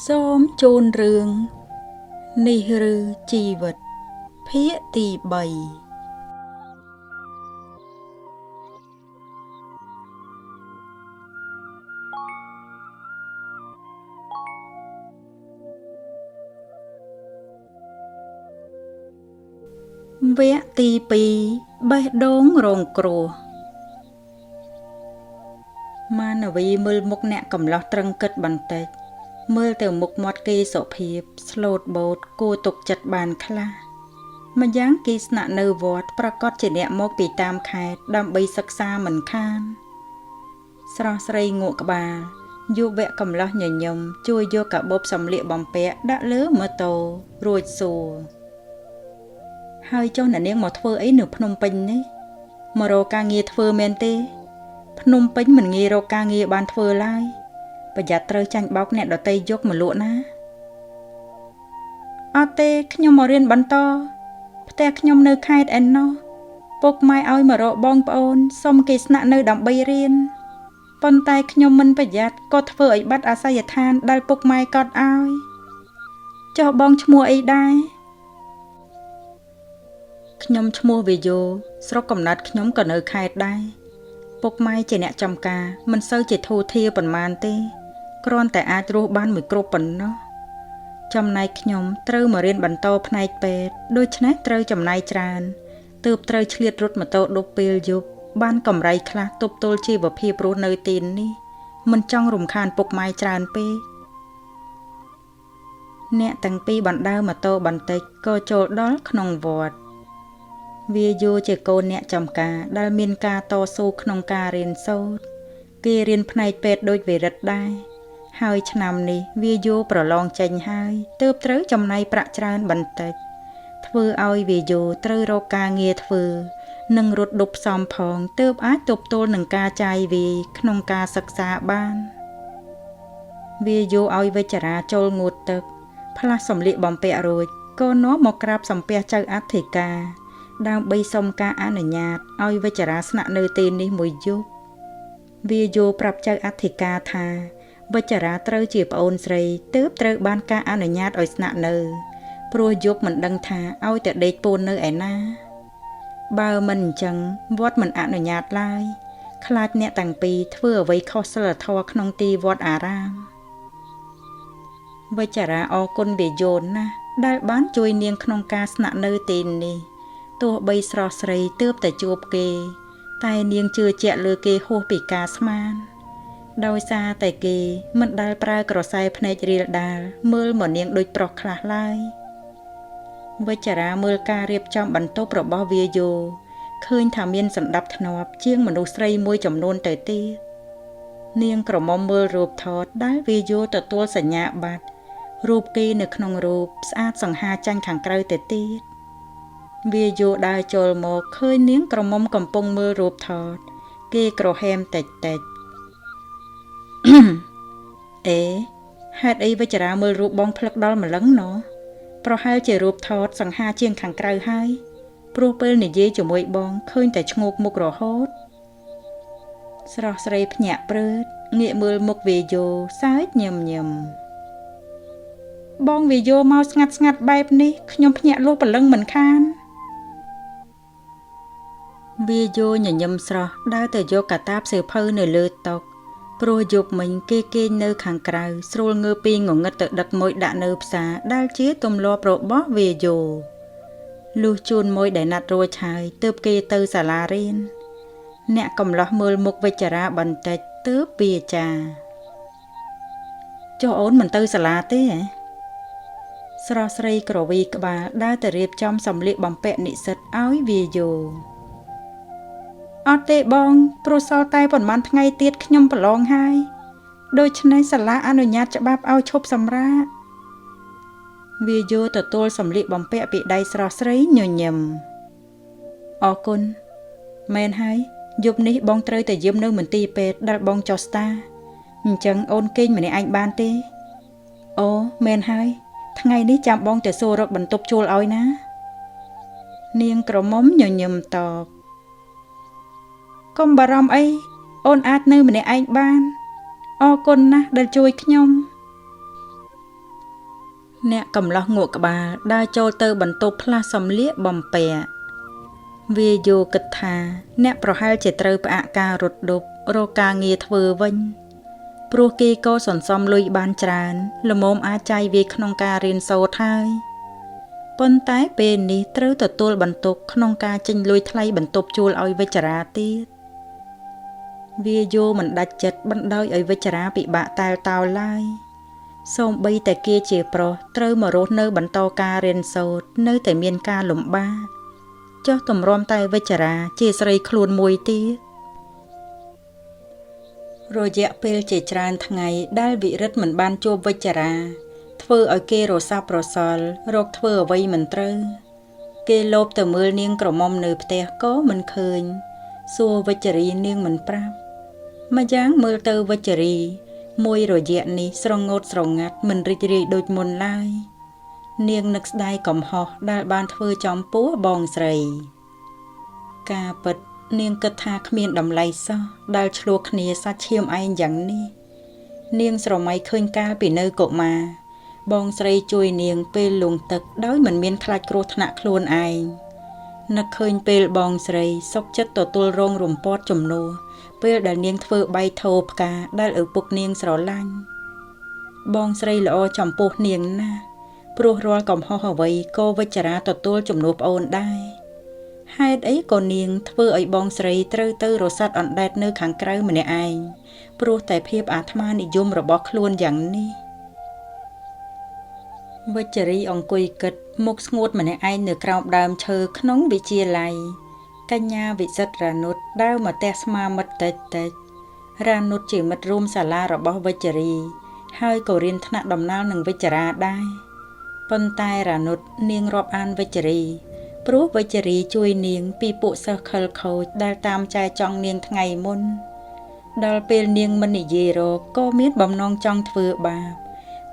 សូមជូនរឿងនេះឬជីវិតភាគទី3វគ្គទី2បេះដូងរងគ្រោះមានវីមើលមុខអ្នកកំឡោះត្រឹងគិតបន្តិចមើលទៅមុខមាត់គេសុភាពស្លូតបូតគួរទុកចិត្តបានខ្លះម្យ៉ាងគេស្នាក់នៅវត្តប្រកាសជាអ្នកមកពីតាមខេត្តដើម្បីសិក្សាមិនខានស្រស់ស្រីងក់ក្បាលយុវៈកំឡោះញញឹមជួយយកកាបូបសម្លៀកបំពាក់ដាក់លើម៉ូតូរួចសួរហើយចុះអ្នកនាងមកធ្វើអីនៅភ្នំពេញនេះមករកការងារធ្វើមែនទេភ្នំពេញមិនងាយរកការងារបានធ្វើឡើយប្រយ័ត្នត្រូវចាញ់បោកអ្នកដតីយកមកលក់ណាអត់ទេខ្ញុំមករៀនបន្តផ្ទះខ្ញុំនៅខេត្តឯណោះពុកម៉ែឲ្យមករកបងប្អូនសុំគេស្នាក់នៅដើម្បីរៀនប៉ុន្តែខ្ញុំមិនប្រយ័ត្នក៏ធ្វើឲ្យបាត់អាសយដ្ឋានដែលពុកម៉ែកត់ឲ្យចុះបងឈ្មោះអីដែរខ្ញុំឈ្មោះវាយោស្រុកកំណើតខ្ញុំក៏នៅខេត្តដែរពុកម៉ែជាអ្នកចំការមិនសូវជាធូរធារប៉ុន្មានទេគ្រាន់តែអាចរស់បានមួយគ្រប់ប៉ុណ្ណោះចំណែកខ្ញុំត្រូវមករៀនបន្តផ្នែកពេទ្យដូច្នេះត្រូវចំណាយច្រើនទើបត្រូវឆ្លៀតរត់ម៉ូតូដប់ពេលយប់បានកម្រៃខ្លះទប់ទល់ជីវភាពរស់នៅទីនេះមិនចង់រំខានពុកម៉ែច្រើនពេកអ្នកទាំងពីរបណ្ដើរម៉ូតូបន្តិចក៏ចូលដល់ក្នុងវត្តវាយោជាកូនអ្នកចំការដែលមានការតស៊ូក្នុងការរៀនសូត្រគេរៀនផ្នែកពេទ្យដូចវិរិទ្ធដែរហើយឆ្នាំនេះវាយោប្រឡងចេញហើយទើបត្រូវចំណាយប្រាក់ច្រើនបន្តិចធ្វើឲ្យវាយោត្រូវរកការងារធ្វើនិងរត់ដប់ផ្សំផងទើបអាចទប់ទល់នឹងការចាយវាយក្នុងការសិក្សាបានវាយោឲ្យវិចារាចូលងូតទឹកផ្លាស់សម្លៀកបំពាក់រួចក៏នាំមកក្រាបសំពះចៅអធិការដើម្បីសុំការអនុញ្ញាតឲ្យវិចារាស្នាក់នៅទីនេះមួយយប់វាយោប្រាប់ចៅអធិការថាវិចារាត្រូវជាប្អូនស្រីទើបត្រូវបានការអនុញ្ញាតឲ្យស្នាក់នៅព្រោះយប់មិនដឹងថាឲ្យតែដេកពូននៅឯណាបើមិនអញ្ចឹងវត្តមិនអនុញ្ញាតឡើយខ្លាចអ្នកទាំងពីរធ្វើអ្វីខុសសិលធម៌ក្នុងទីវត្តអារាមវិចារាអរគុណវាយោណាស់ដែលបានជួយនាងក្នុងការស្នាក់នៅទីនេះទោះបីស្រស់ស្រីទើបតែជួបគេតែនាងជឿជាក់លើគេហួសពីការស្មានដោយសារតែគេមិនដែលប្រើក្រសែភ្នែករៀលដាលមើលមកនាងដូចប្រុសខ្លះឡើយវិចារាមើលការរៀបចំបន្ទប់របស់វាយោឃើញថាមានសណ្ដាប់ធ្នាប់ជាងមនុស្សស្រីមួយចំនួនទៅទៀតនាងក្រមុំមើលរូបថតដែលវាយោទទួលសញ្ញាបត្ររូបគេនៅក្នុងរូបស្អាតសង្ហាចាញ់ខាងក្រៅទៅទៀតវាយោដើរចូលមកឃើញនាងក្រមុំកំពុងមើលរូបថតគេក្រហែមតិចអេហេតុអីវិចារាមើលរូបបងផ្លឹកដល់ម្លឹងណោះប្រហែលជារូបថតសង្ហាជាងខាងក្រៅហើយព្រោះពេលនិយាយជាមួយបងឃើញតែឈ្ងោកមុខរហូតស្រស់ស្រីភ្ញាក់ព្រឺតងាកមើលមុខវាយោសើចញឹមបងវាយោមកស្ងាត់បែបនេះខ្ញុំភ្ញាក់លោះព្រលឹងមិនខានវាយោញញឹមស្រស់ដើរទៅយកកាតាបសៀវភៅនៅលើតុព្រោះយប់មិញគេគេងនៅខាងក្រៅស្រួលងើពីងងឹតទៅដឹកម៉ួយដាក់នៅផ្សារដែលជាទម្លាប់របស់វាយោលុះជូនម៉ួយដែលណាត់រួចហើយទើបគេទៅសាលារៀនអ្នកកំឡោះមើលមុខវិចារាបន្តិចទើបវាចាចុះអូនមិនទៅសាលាទេហ៎ស្រស់ស្រីក្រវីក្បាលដើរទៅរៀបចំសម្លៀកបំពាក់និស្សិតឲ្យវាយោអត់ទេបងព្រោះសល់តែប៉ុន្មានថ្ងៃទៀតខ្ញុំប្រឡងហើយដូច្នេះសាលាអនុញ្ញាតច្បាប់ឲ្យឈប់សម្រាកវាយោទទួលសម្លៀកបំពាក់ពីដៃស្រស់ស្រីញញឹមអរគុណមែនហើយយប់នេះបងត្រូវតែយាមនៅមន្ទីរពេទ្យដែលបងចុះស្តាអញ្ចឹងអូនគេងម្នាក់ឯងបានទេអូមែនហើយថ្ងៃនេះចាំបងទៅសួររកបន្ទប់ជួលឲ្យណានាងក្រមុំញញឹមតបកុំបារម្ភអីអូនអាចនៅម្នាក់ឯងបានអរគុណណាស់ដែលជួយខ្ញុំ អ្នកកំឡោះងក់ក្បាលដើរចូលទៅបន្ទប់ផ្លាស់សំលៀកបំពាក់វាយោគិតថាអ្នកប្រហែលជាត្រូវផ្អាកការរត់ដប់រកការងារធ្វើវិញព្រោះគេក៏សន្សំលុយបានច្រើនល្មមអាចចាយវាក្នុងការរៀនសូត្រហើយប៉ុន្តែពេលនេះត្រូវទទួលបន្ទុកក្នុងការចេញលុយថ្លៃបន្ទប់ជួលឲ្យវិចារាទៀតវាយោមិនដាច់ចិត្តបណ្ដោយឲ្យវិចារាពិបាកតែលតោឡើយសូម្បីតែគេជាប្រុសត្រូវមករស់នៅបន្តការរៀនសូត្រនៅតែមានការលំបាកចុះទម្រាំតែវិចារាជាស្រីខ្លួនមួយទៀតរយៈពេលជាច្រើនថ្ងៃដែលវិរិទ្ធមិនបានជួបវិចារាធ្វើឲ្យគេរសាប់រសល់រកធ្វើអ្វីមិនត្រូវគេលោភទៅមើលនាងក្រមុំនៅផ្ទះក៏មិនឃើញសួរវិចារីនាងមិនប្រាប់ម្យ៉ាងមើលទៅវិចារីមួយរយៈនេះស្រងោតស្រងាត់មិនរីករាយដូចមុនឡើយនាងនឹកស្ដាយកំហុសដែលបានធ្វើចំពោះបងស្រីការពិតនាងគិតថាគ្មានតម្លៃសោះដែលឆ្លោះគ្នាសាច់ឈាមឯងយ៉ាងនេះនាងស្រមៃឃើញកាលពីនៅកុមារបងស្រីជួយនាងពេលលង់ទឹកដោយមិនមានខ្លាចគ្រោះថ្នាក់ខ្លួនឯងនឹកឃើញពេលបងស្រីសុខចិត្តទទួលរងរំពាត់ជំនួសពេលដែលនាងធ្វើបែកធោផ្កាដែលឪពុកនាងស្រឡាញ់បងស្រីល្អចំពោះនាងណាស់ព្រោះរាល់កំហុសអ្វីក៏វិចារាទទួលជំនួសប្អូនដែរហេតុអីក៏នាងធ្វើឲ្យបងស្រីត្រូវទៅរសាត់អណ្ដែតនៅខាងក្រៅម្នាក់ឯងព្រោះតែភាពអាត្មានិយមរបស់ខ្លួនយ៉ាងនេះវិចារីអង្គុយគិតមុខស្ងួតម្នាក់ឯងនៅក្រោមដើមឈើក្នុងវិទ្យាល័យកញ្ញាវិសិទ្ធរានុតដើរមកផ្ទះស្មាមិត្តតិចរានុតជាមិត្តរួមសាលារបស់វិចារីហើយក៏រៀនថ្នាក់ដំណាលនឹងវិចារាដែរប៉ុន្តែរានុតនាងរាប់អានវិចារីព្រោះវិចារីជួយនាងពីពួកសិស្សខិលខូចដែលតាមចែចង់នាងថ្ងៃមុនដល់ពេលនាងមិននិយាយរកក៏មានបំណងចង់ធ្វើបាប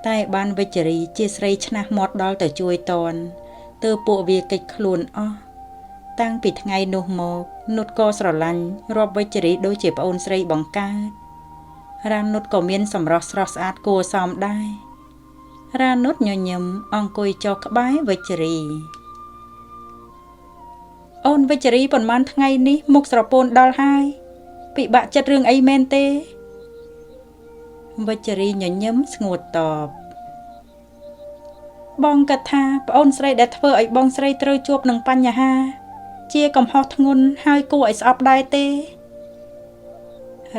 តែបានវិចារីជាស្រីឆ្នះមាត់ដល់ទៅជួយតន់ទើបពួកវាកិច្ចខ្លួនអស់តាំងពីថ្ងៃនោះមកនុតក៏ស្រឡាញ់រាប់វិចារីដូចជាប្អូនស្រីបង្កើតរានុតក៏មានសម្រស់ស្រស់ស្អាតគួរសមដែររានុតញញឹមអង្គុយចុះក្បែរវិចារីអូនវិចារីប៉ុន្មានថ្ងៃនេះមុខស្រពោនដល់ហើយពិបាកចិត្តរឿងអីមែនទេវិចារីញញឹមស្ងួតតបបងគិតថាប្អូនស្រីដែលធ្វើឲ្យបងស្រីត្រូវជួបនឹងបញ្ហាជាកំហុសធ្ងន់ហើយគួរឲ្យស្អប់ដែរទេ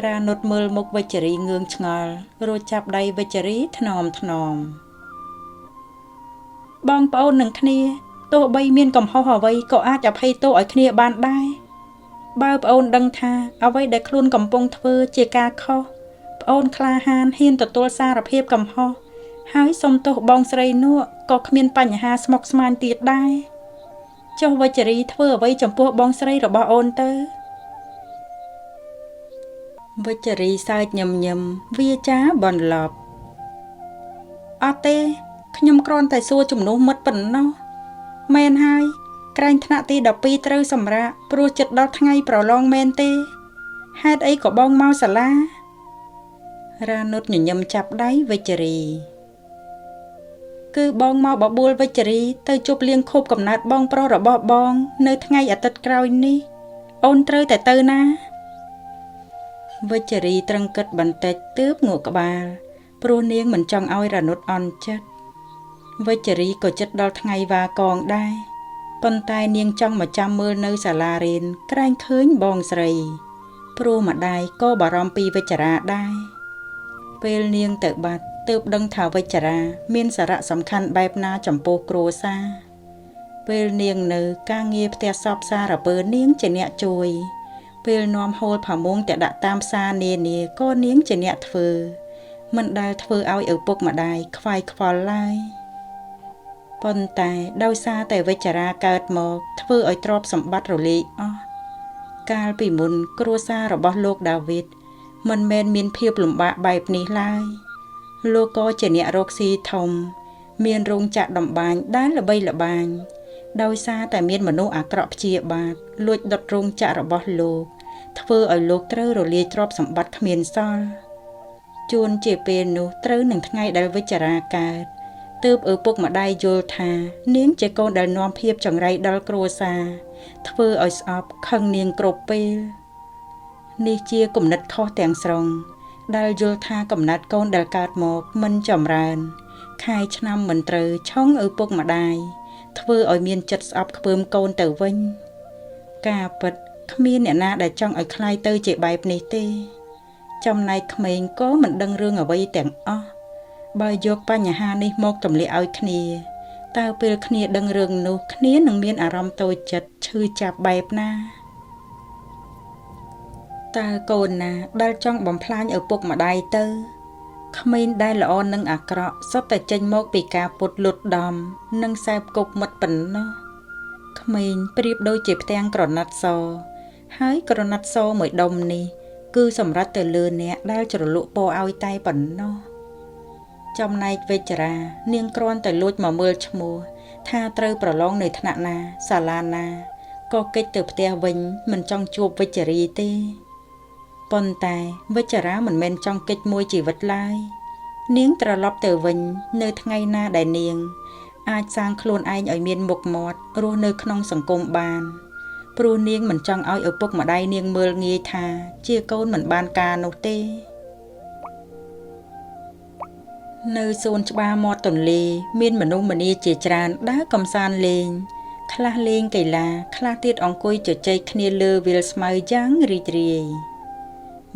រានុតមើលមុខវិចារីងឿងឆ្ងល់រួចចាប់ដៃវិចារីថ្នមបងប្អូននឹងគ្នាទោះបីមានកំហុសអ្វីក៏អាចអភ័យទោសឲ្យគ្នាបានដែរបើប្អូនដឹងថាអ្វីដែលខ្លួនកំពុងធ្វើជាការខុសប្អូនក្លាហានហ៊ានទទួលសារភាពកំហុសហើយសុំទោសបងស្រីនោះក៏គ្មានបញ្ហាស្មុគស្មាញទៀតដែរចុះវិចារីធ្វើអ្វីចំពោះបងស្រីរបស់អូនទៅវិចារីសើចញឹមវាចាបន្លប់អត់ទេខ្ញុំគ្រាន់តែសួរជំនួសមិត្តប៉ុណ្ណោះមែនហើយក្រែងថ្នាក់ទី12ត្រូវសម្រាកព្រោះចិត្តដល់ថ្ងៃប្រឡងមែនទេហេតុអីក៏បងមកសាលារានុតញញឹមចាប់ដៃវិចារីគឺបងមកបបួលវិចារីទៅជប់លៀងខូបកំណើតបងប្រុសរបស់បងនៅថ្ងៃអាទិត្យក្រោយនេះអូនត្រូវតែទៅណាវិចារីត្រឹងគិតបន្តិចទើបងក់ក្បាលព្រោះនាងមិនចង់ឲ្យរានុតអន់ចិត្តវិចារីក៏ចិត្តដល់ថ្ងៃវ៉ាកងដែរប៉ុន្តែនាងចង់មកចាំមើលនៅសាលារៀនក្រែងឃើញបងស្រីព្រោះម្ដាយក៏បារម្ភពីវិចារាដែរពេលនាងទៅបាត់ទើបដឹងថាវិចារាមានសារៈសំខាន់បែបណាចំពោះគ្រួសារពេលនាងនៅការងារផ្ទះសពសារពើនាងជាអ្នកជួយពេលនាំហូលផាមួងទៅដាក់តាមផ្សារនានាក៏នាងជាអ្នកធ្វើមិនដែលធ្វើឲ្យឪពុកម្ដាយខ្វាយខ្វល់ឡើយប៉ុន្តែដោយសារតែវិចារាកើតមកធ្វើឲ្យទ្រព្យសម្បត្តិរលាយអស់កាលពីមុនគ្រួសាររបស់លោកដាវីតមិនមែនមានភាពលំបាកបែបនេះឡើយលោកក៏ជាអ្នករកស៊ីធំមានរោងចក្រតម្បាញដែលល្បីល្បាញដោយសារតែមានមនុស្សអាក្រក់ព្យាបាទលួចដុតរោងចក្ររបស់លោកធ្វើឲ្យលោកត្រូវរលាយទ្រព្យសម្បត្តិគ្មានសល់ជួនជាពេលនោះត្រូវនឹងថ្ងៃដែលវិចារាកើត ទើបឪពុកម្ដាយយល់ថានាងជាកូនដែលនាំភាពចង្រៃដល់គ្រួសារធ្វើឲ្យស្អប់ខឹងនាងគ្រប់ពេលនេះជាគំនិតខុសទាំងស្រុងដែលយល់ថាកំណត់កូនដែលកើតមកមិនចម្រើនខែឆ្នាំមិនត្រូវឆុងឪពុកម្ដាយធ្វើឲ្យមានចិត្តស្អប់ខ្ពើមកូនទៅវិញការពិតគ្មានអ្នកណាដែលចង់ឲ្យคล้ายទៅជាបែបនេះទេចំណែកក្មេងក៏មិនដឹងរឿងអ្វីទាំងអស់បើយកបញ្ហានេះមកទម្លាក់ឲ្យគ្នាតើពេលគ្នាដឹងរឿងនោះគ្នានឹងមានអារម្មណ៍តូចចិត្តឈឺចាប់បែបណាតើកូនណាដែលចង់បំផ្លាញឪពុកម្ដាយទៅក្មេងដែលល្អនិងអាក្រក់សុទ្ធតែចេញមកពីការពុតលុតដំនិងសែបគប់មិត្តប៉ុណ្ណោះក្មេងប្រៀបដូចជាផ្ទាំងក្រណាត់សហើយក្រណាត់សមួយដុំនេះគឺសម្រាប់ទៅលើអ្នកដែលជ្រលក់ពណ៌ឲ្យតែប៉ុណ្ណោះចំណែកវិជ្ជរានាងគ្រាន់តែលួចមកមើលឈ្មោះថាត្រូវប្រឡងនៅថ្នាក់ណាសាលាណាក៏គេចទៅផ្ទះវិញមិនចង់ជួបវិជ្ជរីទេប៉ុន្តែវិជ្ជរាមិនមែនចង់គេចមួយជីវិតឡើយនាងត្រឡប់ទៅវិញនៅថ្ងៃណាដែលនាងអាចសាងខ្លួនឯងឲ្យមានមុខមាត់រស់នៅក្នុងសង្គមបានព្រោះនាងមិនចង់ឲ្យឪពុកម្ដាយនាងមើលងាយថាជាកូនមិនបានការនោះទេនៅសួនច្បារមាត់ទន្លេមានមនុស្សម្នាជាច្រើនដើរកម្សាន្តលេងខ្លះលេងកីឡាខ្លះទៀតអង្គុយជជែកគ្នាលើវាលស្មៅយ៉ាងរីករាយ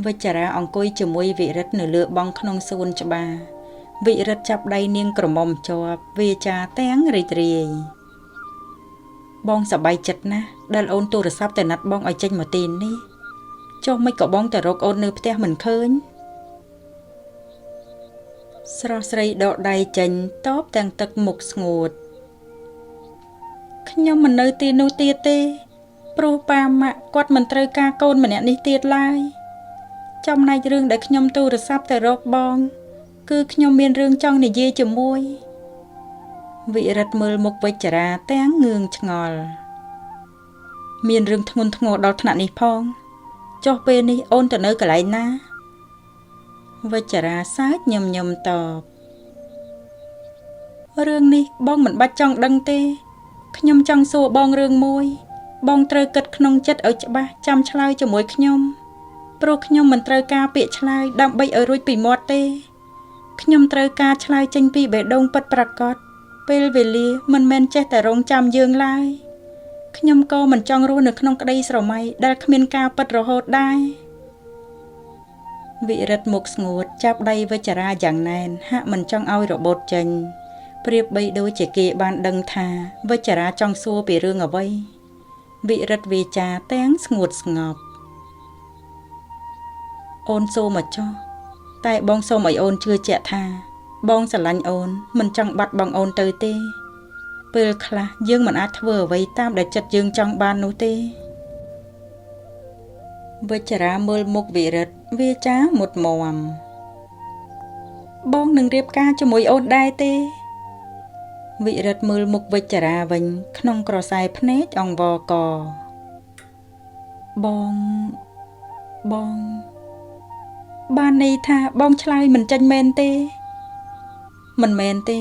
វិជ្ជរាអង្គុយជាមួយវិរិទ្ធនៅលើបង់ក្នុងសួនច្បារវិរិទ្ធចាប់ដៃនាងក្រមុំជាប់វាចាទាំងរីករាយបងសប្បាយចិត្តណាស់ដែលអូនទូរស័ព្ទទៅណាត់បងឲ្យចេញមកទីនេះចុះមិនក៏បងទៅរកអូននៅផ្ទះមិនឃើញស្រស់ស្រីដកដៃចេញតបទាំងទឹកមុខស្ងួតខ្ញុំមិននៅទីនោះទៀតទេព្រោះប៉ាម៉ាក់គាត់មិនត្រូវការកូនម្នាក់នេះទៀតឡើយចំណែករឿងដែលខ្ញុំទូរស័ព្ទទៅរកបងគឺខ្ញុំមានរឿងចង់និយាយជាមួយវិរិទ្ធមើលមុខវិជ្ជរាទាំងងឿងឆ្ងល់មានរឿងធ្ងន់ធ្ងរដល់ថ្នាក់នេះផងចុះពេលនេះអូនទៅនៅកន្លែងណាវិជ្ជរាសើចញឹមតបរឿងនេះបងមិនបាច់ចង់ដឹងទេខ្ញុំចង់សួរបងរឿងមួយបងត្រូវគិតក្នុងចិត្តឲ្យច្បាស់ចាំឆ្លើយជាមួយខ្ញុំព្រោះខ្ញុំមិនត្រូវការពាក្យឆ្លើយដើម្បីឲ្យរួចពីមាត់ទេខ្ញុំត្រូវការឆ្លើយចេញពីបេះដូងពិតប្រាកដពេលវេលាមិនមែនចេះតែរងចាំយើងឡើយខ្ញុំក៏មិនចង់រស់នៅក្នុងក្តីស្រមៃដែលគ្មានការពិតរហូតដែរវិរិទ្ធមុខស្ងួតចាប់ដៃវិជ្ជរាយ៉ាងណែនហាក់មិនចង់ឲ្យរបូតចេញប្រៀបបីដូចជាគេបានដឹងថាវិជ្ជរាចង់សួរពីរឿងអ្វីវិរិទ្ធវាចាទាំងស្ងួតស្ងប់អូនសូមមកចុះតែបងសូមឲ្យអូនជឿជាក់ថាបងស្រឡាញ់អូនមិនចង់បាត់បង់អូនទៅទេពេលខ្លះយើងមិនអាចធ្វើអ្វីតាមដែលចិត្តយើងចង់បាននោះទេវិជ្ជរាមើលមុខវិរិទ្ធវាចាមុតមមបងនឹងរៀបការជាមួយអូនដែរទេវិរិទ្ធមើលមុខវិជ្ជរាវិញក្នុងក្រសែភ្នែកអង្វរកបងបានន័យថាបងឆ្លើយមិនចេញមែនទេមិនមែនទេ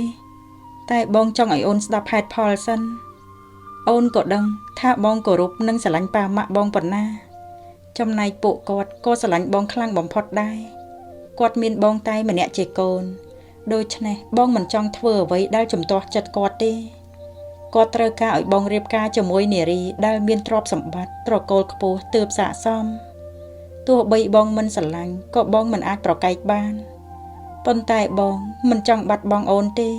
តែបងចង់ឲ្យអូនស្ដាប់ហេតុផលសិនអូនក៏ដឹងថាបងគោរពនិងស្រឡាញ់ប៉ាម៉ាក់បងប៉ុណ្ណាចំណែកពួកគាត់ក៏ស្រឡាញ់បងខ្លាំងបំផុតដែរគាត់មានបងតែម្នាក់ជាកូនដូច្នេះបងមិនចង់ធ្វើអ្វីដែលជំទាស់ចិត្តគាត់ទេគាត់ត្រូវការឲ្យបងរៀបការជាមួយនារីដែលមានទ្រព្យសម្បត្តិត្រកូលខ្ពស់ទើបស័ក្តិសមទោះបីបងមិនស្រឡាញ់ក៏បងមិនអាចប្រកែកបានប៉ុន្តែបងមិនចង់បាត់បង់អូនទេ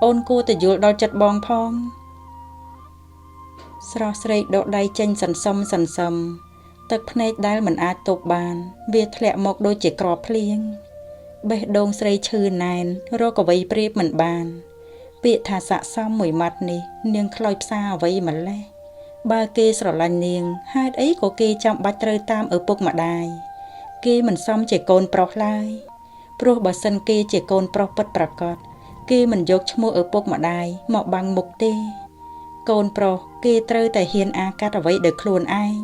អូនគួរតែយល់ដល់ចិត្តបងផងស្រស់ស្រីដកដៃចេញសន្សំទឹកភ្នែកដែលមិនអាចទប់បានវាធ្លាក់មកដូចជាក្របភ្លៀងបេះដូងស្រីឈឺណែនរកអ្វីប្រៀបមិនបានពាក្យថាស័ក្តិសមមួយម៉ាត់នេះនាងខ្លោចផ្សាអ្វីម្លេះបើគេស្រឡាញ់នាងហេតុអីក៏គេចាំបាច់ត្រូវតាមឪពុកម្ដាយគេមិនសមជាកូនប្រុសឡើយព្រោះបើសិនគេជាកូនប្រុសពិតប្រាកដគេមិនយកឈ្មោះឪពុកម្ដាយមកបាំងមុខទេកូនប្រុសគេត្រូវតែហ៊ានអាកាត់អ្វីដោយខ្លួនឯង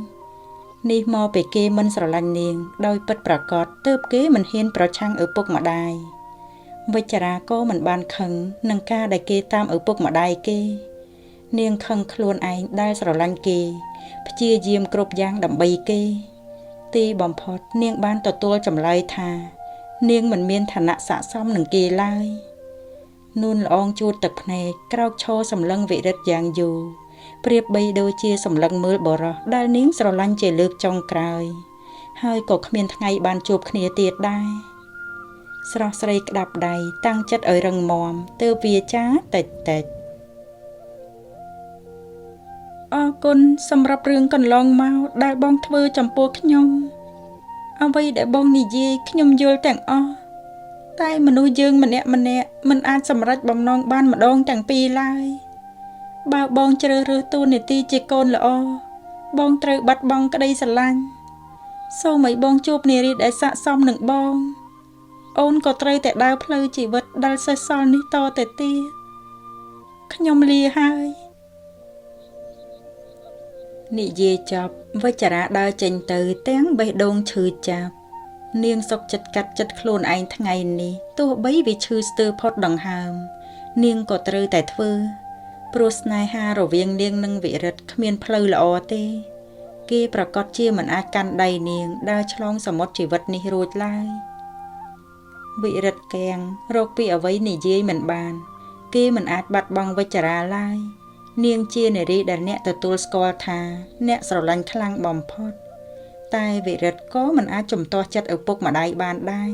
នេះមកពីគេមិនស្រឡាញ់នាងដោយពិតប្រាកដទើបគេមិនហ៊ានប្រឆាំងឪពុកម្ដាយ វិចារាក៏មិនបានខឹងនឹងការដែលគេតាមឪពុកម្ដាយគេនាងខឹងខ្លួនឯងដែលស្រឡាញ់គេព្យាយាមគ្រប់យ៉ាងដើម្បីគេទីបំផុតនាងបានទទួលចម្លើយថានាងមិនមានឋានៈស័ក្តិសមនឹងគេឡើយនួនល្អងជួតទឹកភ្នែកក្រោកឈរសម្លឹងវិរិទ្ធយ៉ាងយូរប្រៀបបីដូចជាសម្លឹងមើលបរោះដែលនាងស្រឡាញ់ជាលើកចុងក្រោយហើយក៏គ្មានថ្ងៃបានជួបគ្នាទៀតដែរស្រស់ស្រីក្តាប់ដៃតាំងចិត្តឲ្យរឹងមាំទើបវាចាតិចអរគុណសម្រាប់រឿងកន្លងមកដែលបងធ្វើចំពោះខ្ញុំអ្វីដែលបងនិយាយខ្ញុំយល់ទាំងអស់តែមនុស្សយើងម្នាក់មិនអាចសម្រេចបំណងបានម្ដងទាំងពីរឡើយបើបងជ្រើសរើសតួនាទីជាកូនល្អបងត្រូវបាត់បង់ក្តីស្រឡាញ់សូមឲ្យបងជួបនារីដែលស័ក្តិសមនឹងបងអូនក៏ត្រូវតែដើរផ្លូវជីវិតដែលសេសសល់នេះតទៅទៀតខ្ញុំលាហើយនិយាយចប់វិចារាដើរចេញទៅទាំងបេះដូងឈឺចាប់នាងសុកចិត្តកាត់ចិត្តខ្លួនឯងថ្ងៃនេះទោះបីវាឈឺស្ទើរផុតដង្ហើមនាងក៏ត្រូវតែធ្វើព្រោះស្នេហារវាងនាងនិងវិរិទ្ធគ្មានផ្លូវល្អទេគេប្រកាសជាមិនអាចកាន់ដៃនាងដើរឆ្លងសមុទ្រជីវិតនេះរួចឡើយវិរិទ្ធកាំងរកពីអ្វីនិយាយមិនបានគេមិនអាចបាត់បង់វិចារាឡើយនាងជានារីដែលអ្នកទទួលស្គាល់ថាអ្នកស្រឡាញ់ខ្លាំងបំផុតតែវិរិទ្ធក៏មិនអាចជំទាស់ចិត្តឪពុកម្ដាយបានដែរ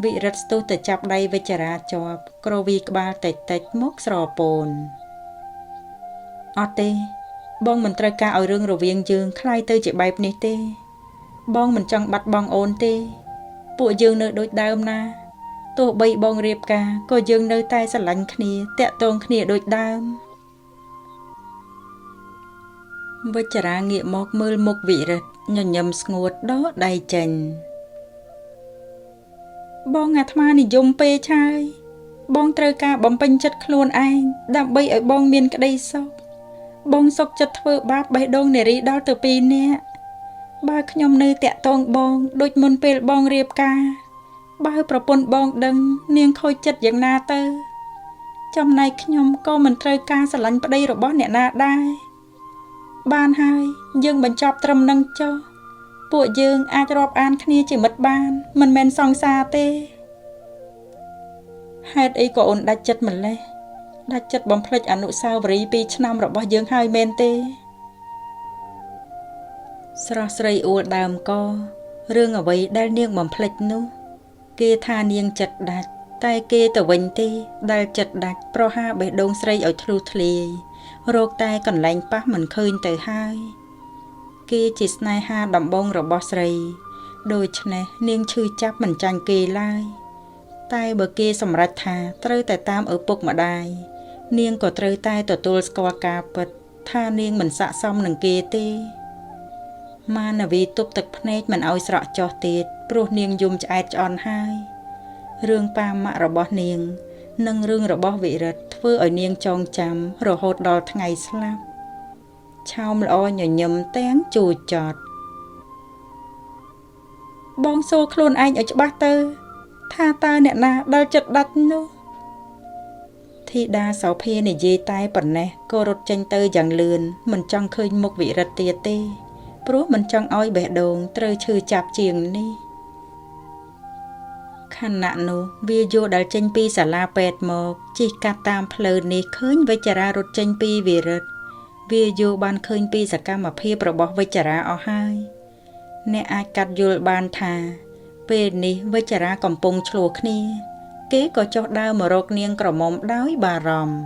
វិរិទ្ធស្ទុះទៅចាប់ដៃវិចារាជាប់ក្រវីក្បាលតិចមកស្រពោនអត់ទេបងមិនត្រូវការឲ្យរឿងរវាងយើងคล้ายទៅជាបែបនេះទេបងមិនចង់បាត់បង់អូនទេពួកយើងនៅដូចដើមណាទោះបីបងរៀបការក៏យើងនៅតែស្រឡាញ់គ្នាតាក់ទងគ្នាដូចដើមវិចារាងាកមកមើលមុខវិរិទ្ធញញឹមស្ងួតដកដៃចេញបងអាត្មានិយមពេកឆាយបងត្រូវការបំពេញចិត្តខ្លួនឯងដើម្បីឲ្យបងមានក្តីសុខបងសុខចិត្តធ្វើបាបបេះដូងនារីដល់ទៅ2នាក់បើខ្ញុំនៅតាក់ទងបងដូចមុនពេលបងរៀបការបើប្រពន្ធបងដឹងនាងខូចចិត្តយ៉ាងណាទៅចំណែកខ្ញុំក៏មិនត្រូវការស្រឡាញ់ប្តីរបស់អ្នកណាដែរបានហើយយើងបញ្ចប់ត្រឹមនឹងចុះពួកយើងអាចរាប់អានគ្នាជាមិត្តបានមិនមែនសង្សារទេហេតុអីក៏អូនដាច់ចិត្តម្លេះដាច់ចិត្តបំភ្លេចអនុស្សាវរីយ៍2ឆ្នាំរបស់យើងហើយមែនទេស្រស់ស្រីអួលដើមករឿងអ្វីដែលនាងបំភ្លេចនោះគេថានាងចិត្តដាច់តែគេទៅវិញទេដែលចិត្តដាច់ប្រហាបេះដូងស្រីឲ្យធ្លុះធ្លាយរកតែកន្លែងប៉ះមិនឃើញទៅហើយគេជាស្នេហាដំបងរបស់ស្រីដូច្នេះនាងឈឺចាប់មិនចាញ់គេឡើយតែបើគេសម្រេចថាត្រូវតែតាមឪពុកម្ដាយនាងក៏ត្រូវតែទទួលស្គាល់ការពិតថានាងមិនស័ក្តិសមនឹងគេទេមានវីទប់ទឹកភ្នែកមិនឲ្យស្រក់ចុះទៀតព្រោះនាងយំឆ្អែតឆ្អន់ហើយរឿងប៉ាម៉ាក់របស់នាងនិងរឿងរបស់វិរិទ្ធធ្វើឲ្យនាងចងចាំរហូតដល់ថ្ងៃស្លាប់ឆោមល្អញញឹមទាំងជូរចត់បងសួរខ្លួនឯងឲ្យច្បាស់ទៅថាតើអ្នកណាដល់ចិត្តដាច់នោះធីតាសោភានិយាយតែប៉ុណ្ណេះក៏រត់ចេញទៅយ៉ាងលឿនមិនចង់ឃើញមុខវិរិទ្ធទៀតទេព្រោះមិនចង់ឲ្យបេះដូងត្រូវឈឺចាប់ជាងនេះខណៈនោះវាយោដែលចេញពីសាលាពេទ្យមកជិះកាត់តាមផ្លូវនេះឃើញវិចារារត់ចេញពីវិរិទ្ធវាយោបានឃើញពីសកម្មភាពរបស់វិចារាអស់ហើយអ្នកអាចកាត់យល់បានថាពេលនេះវិចារាកំពុងឆ្លោះគ្នាគេក៏ចុះដើរមករកនាងក្រមុំដោយបារម្ភ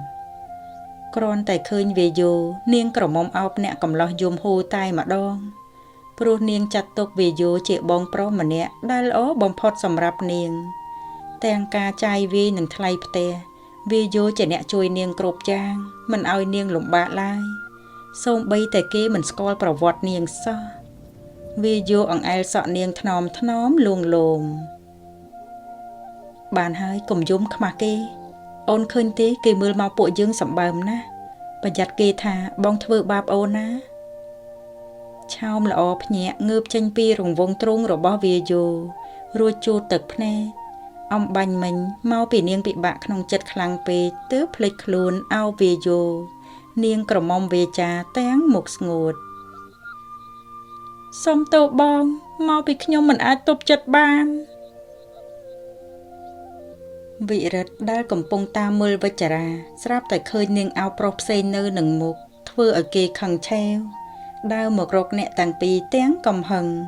គ្រាន់តែឃើញវាយោនាងក្រមុំអោបអ្នកកំឡោះយំហូរតែម្ដងព្រោះនាងចាត់ទុកវាយោជាបងប្រុសម្នាក់ដែលល្អបំផុតសម្រាប់នាងទាំងការចាយវាយនិងថ្លៃផ្ទះវាយោជាអ្នកជួយនាងគ្រប់យ៉ាងមិនឲ្យនាងលំបាកឡើយសូម្បីតែគេមិនស្គាល់ប្រវត្តិនាងសោះវាយោអង្អែលសក់នាងថ្នមលួងលោមបានហើយកុំយំខ្មាស់គេអូនឃើញទេគេមើលមកពួកយើងសម្បើមណាស់ប្រយ័ត្នគេថាបងធ្វើបាបអូនណាឆោមល្អភ្ញាក់ងើបចេញពីរង្វង់ទ្រូងរបស់វាយោរួចជូតទឹកភ្នែក ông banh mình mau bị niên bị bạ không chật khlang pe tứ plek luôn ao về vô niên cỏ mong về trà tén một ngột xong tô bong mau bị nhom mình ai tụp chật ban vị rật đã cầm pông ta mưa với trà ra sắp tại khơi niên ao prop xây nơi nâng mục thưa ở kia khăn treo đau một rột nẹ tàng pi tén cầm hừng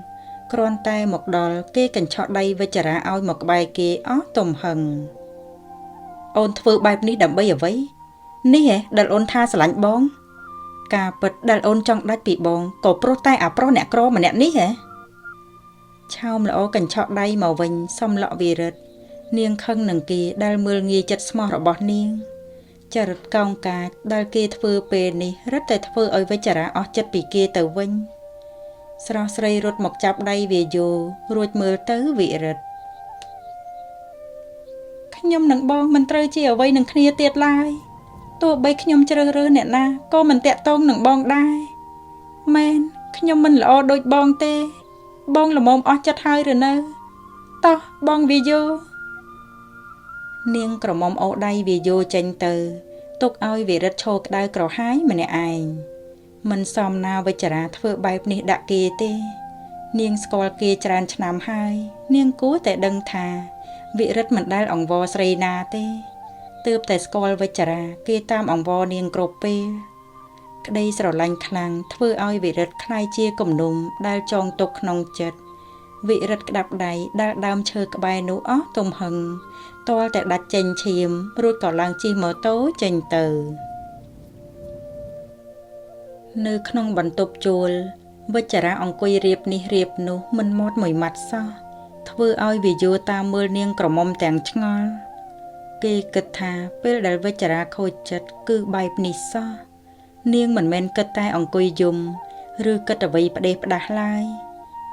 con tay một đòn kia cảnh chọn đây với trà ra ao một bài kia ó tùm hừng ôn thưa bài ní đậm bây ở với ní hả đặt ôn tha sả lạnh bóng cả bật đặt ôn trong đáy bị bóng cổ pro tay à pro nẹ cro mà nẹ ní hả chào là ô cảnh chọn đây màu vinh xong lọ vì rật niên khăn nâng kia đal mưa nghi chất smart ở bọt niên chả rật cong cả đal kia thưa bề ní rất tại thưa ở với chả ra ó chất bị kia từ vinh sau sợi rốt một chắp đây về dù ruột mưa tới vị rật nhom nâng bong mình trơi chi ở vây nâng kia tiệt laiตัวใบขยมเจริญเรื่อเนี่ยนะก็มันแตะต้องหนึ่งบองได้แมนขยมมันละโดยบองเตบองละมอมอจัดให้หรือเนอะต่อบองวิโยเนียงกระมอมเอาได้วิโยเจนเตอตกเอาวิรัตโชกได้กระหายมันเนี่ยไอมันซ้อมนาวิจาระเพื่อใบนี้ดักเกเตเนียงสกอลเกจานชนามให้เนียงกู้แต่ดังทาวิรัตมันได้อ่องวอสเรนาเตตืบแต่สกอลวิจาระเกตามองวอเนียงกรบเปกได้สระลังคลังเพื่อเอาวิรัตคลายเจียกลุ่มนุ่มได้จองตกนองจัดวิรัตดับใดได้ดามเชอกใบนูอ้อตุ่มหึงตัวแต่ดัดเจนชิมรูดก่อลังจีเมอโต้เจนเตอนึกนองบรรทบจูลวิจาระองกุยเรียบนิเรียบนูมันมดหมวยมัดซ้อเพื่อเอาวิโยตามมือเนียงกระมอมแต่งชงอเกกธาเปิลได้วิจาระโคจัดคือใบนิสาเนียงเหมือนเมนกระต่ายองกุยยุมหรือกระตะวีประเดประดาลาย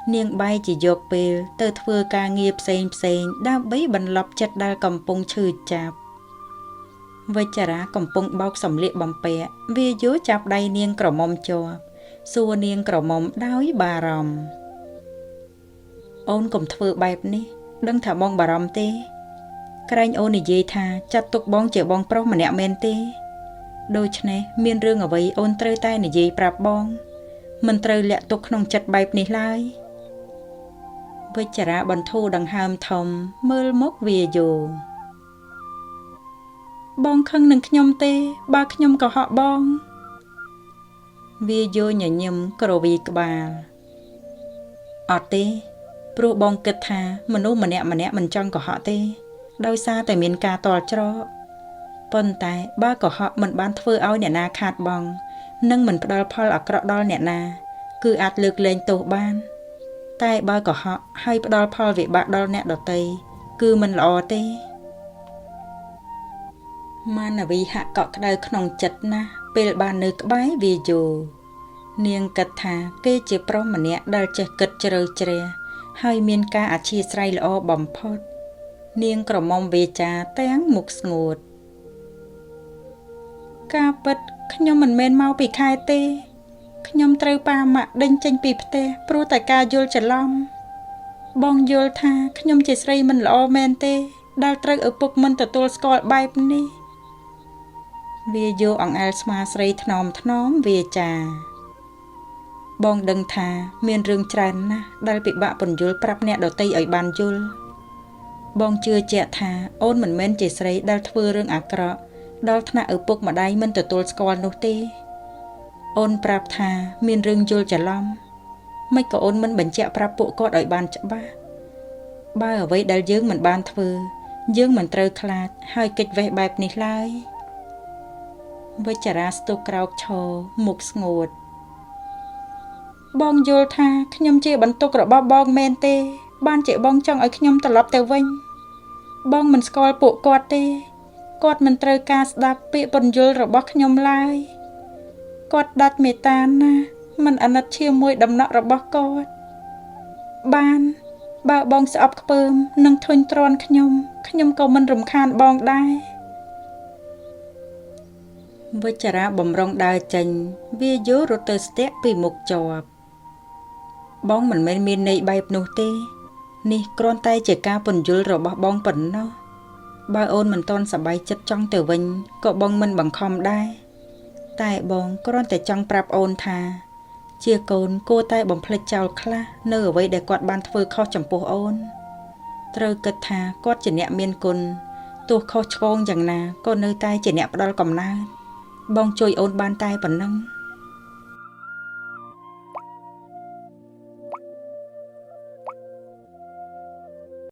เนียงใบจีโยกเปลเตอเถื่อการเงียบเซนด้าใบบรรลับจัดได้กำปงชื่อจับวิจาระกำปงเบาสำเร็จบำเปะวิโยจับได้เนียงกระมอมจอบส่วนเนียงกระมอมได้บารมโอนกำเถื่อแบบนี้ดังถาบองบารมเตใครโอนิเยธาจัดตกบ้องเจบ้องเพราะมันเนี่ยเมนเตโดยเฉพาะเมียนเรื่องเอาไว้โอนเตยใต้นิเยปรับบ้องมันเตยแหละตกขนมจัดใบนี้ไล่วิจาระบรรทุดังหามทอมเมื่อมกเวียอยู่บ้องข้างหนึ่งขยมเตบาขยมก็เหาะบ้องเวียอยู่หย่ยมกระวีกบาลอดเตปลุกบ้องกึศธามนุษย์มันเนี่ยมันจังก็เหาะเตโดยซาแต่เมียนกาตอลจรอปนแต่บ้าก็เหาะมันบ้านเฟือเอาเนี่ยนาขาดบองนึ่งเหมือนดอลพอลอักระดอลเนี่ยนาคืออาจเลือกเลนตัวบ้านแต่บ้าก็เหาะให้ดอลพอลวิบะดอลเนี่ยดอเตยคือมันหล่อเตมันวิหะเกาะกระไดขนมจัดนะเปลบานนึกใบวิจูเนียงกัดธาเกจเพราะมันเนี่ยได้จะกัดเจริญเจริญให้เมียนกาอาชีพไรละอบอมพอดเนียงกระมอมเวจาแตงมุกสงดกาปัดขยมมันเมนเมาปีคายเตขยมเตยปามะเดินจังปีเตปรูแต่กาโยลจะล้อมบองโยลธาขยมเจสไรมันละอเมนเตได้เตยปุกมันแต่ตัวสกอลใบปนี่เวียโยอังเอลสมาสไรถนอมเวจาบองดังธาเมียนเรื่องจันนะได้ปิบะปนโยลปรับเนี่ยดอตีไอบานโยลบองเชื่อเจตาโอนเหมือนเม้นเจสไรได้ทเรื่องอักระดอลธนาปุกมาได้มันตัวตัวสกอลนุตีโอนปรับธามีเรื่องโยลจะล้อมไม่ก็โอนมันบัญเจปรับปุกก็ดอยบานจะบ้าเอาไว้ได้ยืงเหมือนบานทเวยืงเหมือนเตยคลาดให้กิจไว้แบบนี้ไล่วิจาราสตุกราวโชมุกสงดบองโยลธาขยมเจบันตุกระบองเมนเตบ้านเจ๊บ้องจังไอ้ขยมตลบแต่วิ่งบ้องมันสกอลปุกอดเตกอดมันเตยกาสดับเปียปนโยลระบขยมลายกอดดัดเมตานะมันอนัดเชี่ยวมวยดำนักระบกอดบ้านบ่าบ้องสอบเปิมนังทนตรอนขยมก็มันรำคาญบ้องได้วิจาระบ่มรองได้จังวิโยโรเตอร์สเตะปีมุกจอบบ้องมันไม่มีในใบปนุเต នេះគ្រាន់តែជាការពន្យល់របស់បងប៉ុណ្ណោះបើអូនមិនទាន់សប្បាយចិត្តចង់ទៅវិញក៏បងមិនបង្ខំដែរតែបងគ្រាន់តែចង់ប្រាប់អូនថាជាកូនគួរតែបំភ្លេចចោលខ្លះនៅអ្វីដែលគាត់បានធ្វើខុសចំពោះអូនត្រូវគិតថាគាត់ជាអ្នកមានគុណទោះខុសឆ្គងយ៉ាងណាក៏នៅតែជាអ្នកផ្ដល់កំណើតបងជួយអូនបានតែប៉ុណ្ណឹង